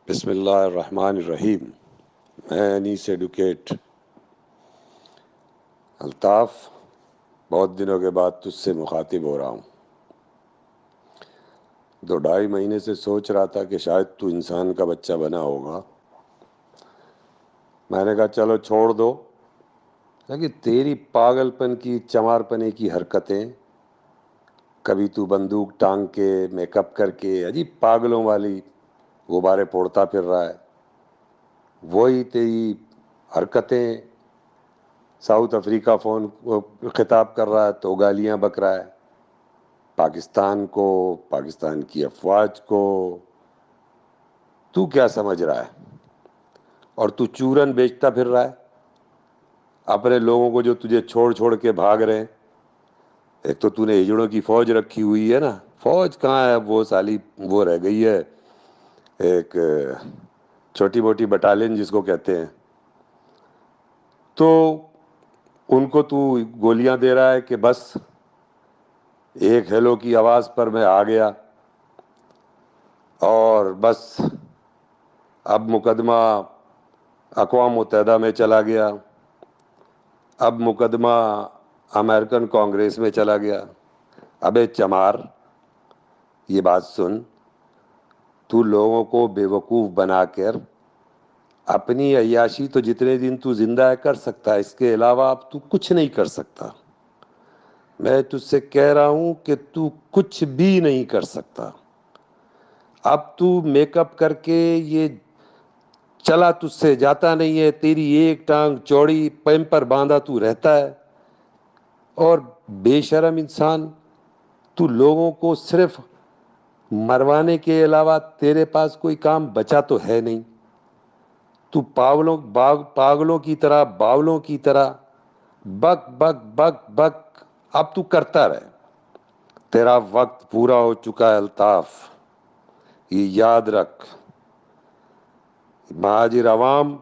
بسم اللہ الرحمن الرحیم۔ میں انیس ایڈوکیٹ الطاف بہت دنوں کے بعد تجھ سے مخاطب ہو رہا ہوں۔ 2-2.5 مہینے سے سوچ رہا تھا کہ شاید تو انسان کا بچہ بنا ہوگا۔ میں نے کہا چلو چھوڑ دو، لیکن تیری پاگل پن کی چمار پنے کی حرکتیں، کبھی تو بندوق ٹانگ کے میک اپ کر کے عجیب پاگلوں والی غبارے پھوڑتا پھر رہا ہے، وہی تیری حرکتیں، ساؤتھ افریقہ فون خطاب کر رہا ہے تو گالیاں بک رہا ہے، پاکستان کو، پاکستان کی افواج کو۔ تو کیا سمجھ رہا ہے؟ اور تو چورن بیچتا پھر رہا ہے اپنے لوگوں کو جو تجھے چھوڑ چھوڑ کے بھاگ رہے ہیں۔ ایک تو نے ہجڑوں کی فوج رکھی ہوئی ہے نا، فوج کہاں ہے، وہ سالی وہ رہ گئی ہے ایک چھوٹی موٹی بٹالین جس کو کہتے ہیں، تو ان کو تو گولیاں دے رہا ہے کہ بس ایک ہیلو کی آواز پر میں آ گیا اور بس اب مقدمہ اقوام متحدہ میں چلا گیا، اب مقدمہ امریکن کانگریس میں چلا گیا۔ ابے چمار، یہ بات سن، تو لوگوں کو بیوقوف بنا کر اپنی عیاشی تو جتنے دن تو زندہ ہے کر سکتا ہے، اس کے علاوہ اب تو کچھ نہیں کر سکتا۔ میں تجھ سے کہہ رہا ہوں کہ تو کچھ بھی نہیں کر سکتا۔ اب تو میک اپ کر کے یہ چلا تجھ سے جاتا نہیں ہے، تیری ایک ٹانگ چوڑی پیمپر باندھا تو رہتا ہے، اور بے شرم انسان، تو لوگوں کو صرف مروانے کے علاوہ تیرے پاس کوئی کام بچا تو ہے نہیں۔ تو پاگلوں کی طرح، باولوں کی طرح بک بک بک بک اب تو کرتا رہے۔ تیرا وقت پورا ہو چکا ہے الطاف، یہ یاد رکھ۔ مہاجر عوام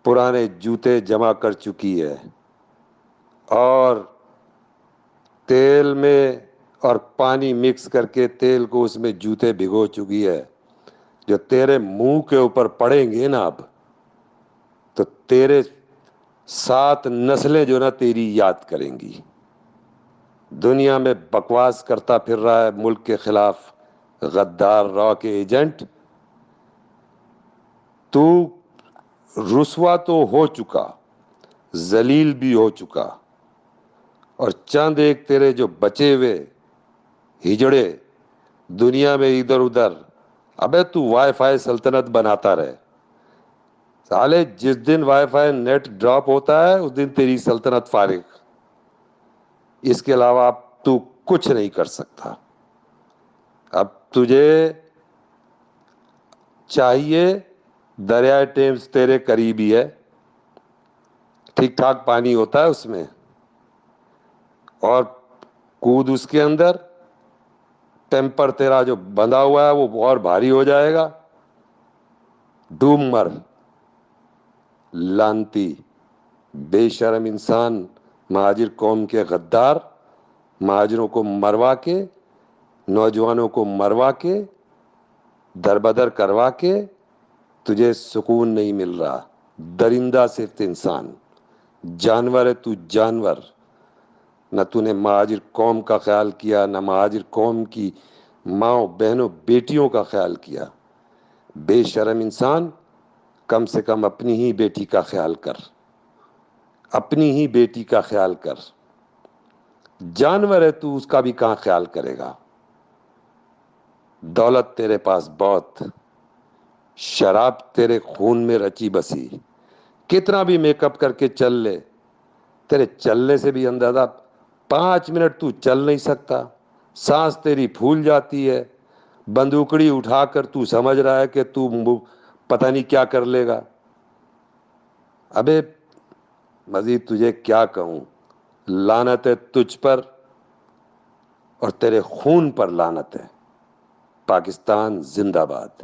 پرانے جوتے جمع کر چکی ہے اور تیل میں اور پانی مکس کر کے تیل کو اس میں جوتے بھگو چکی ہے۔ جو تیرے منہ کے اوپر پڑیں گے نا اب، تو تیرے 7 نسلیں جو نا تیری یاد کریں گی۔ دنیا میں بکواس کرتا پھر رہا ہے ملک کے خلاف، غدار را کے ایجنٹ۔ تو رسوا تو ہو چکا، ذلیل بھی ہو چکا، اور چند ایک تیرے جو بچے ہوئے ہجڑے دنیا میں ادھر ادھر، ابے تو وائی فائی سلطنت بناتا رہے سالے، جس دن وائی فائی نیٹ ڈراپ ہوتا ہے اس دن تیری سلطنت فارغ۔ اس کے علاوہ اب تو کچھ نہیں کر سکتا۔ اب تجھے چاہیے، دریائے ٹیمز تیرے قریب ہی ہے، ٹھیک ٹھاک پانی ہوتا ہے اس میں، اور کود اس کے اندر، ٹیمپر تیرا جو بندھا ہوا ہے وہ اور بھاری ہو جائے گا، ڈوب مر لانتی بے شرم انسان، مہاجر قوم کے غدار، مہاجروں کو مروا کے، نوجوانوں کو مروا کے، دربدر کروا کے تجھے سکون نہیں مل رہا۔ درندہ صرف انسان، جانور ہے تو، جانور۔ نہ تو نے مہاجر قوم کا خیال کیا، نہ مہاجر قوم کی ماں بہنوں بیٹیوں کا خیال کیا۔ بے شرم انسان، کم سے کم اپنی ہی بیٹی کا خیال کر، اپنی ہی بیٹی کا خیال کر۔ جانور ہے تو، اس کا بھی کہاں خیال کرے گا؟ دولت تیرے پاس بہت، شراب تیرے خون میں رچی بسی، کتنا بھی میک اپ کر کے چل لے، تیرے چلنے سے بھی اندازہ 5 منٹ تو چل نہیں سکتا، سانس تیری پھول جاتی ہے، بندوقڑی اٹھا کر تو سمجھ رہا ہے کہ تو پتہ نہیں کیا کر لے گا۔ ابے مزید تجھے کیا کہوں، لعنت ہے تجھ پر اور تیرے خون پر لعنت ہے۔ پاکستان زندہ باد۔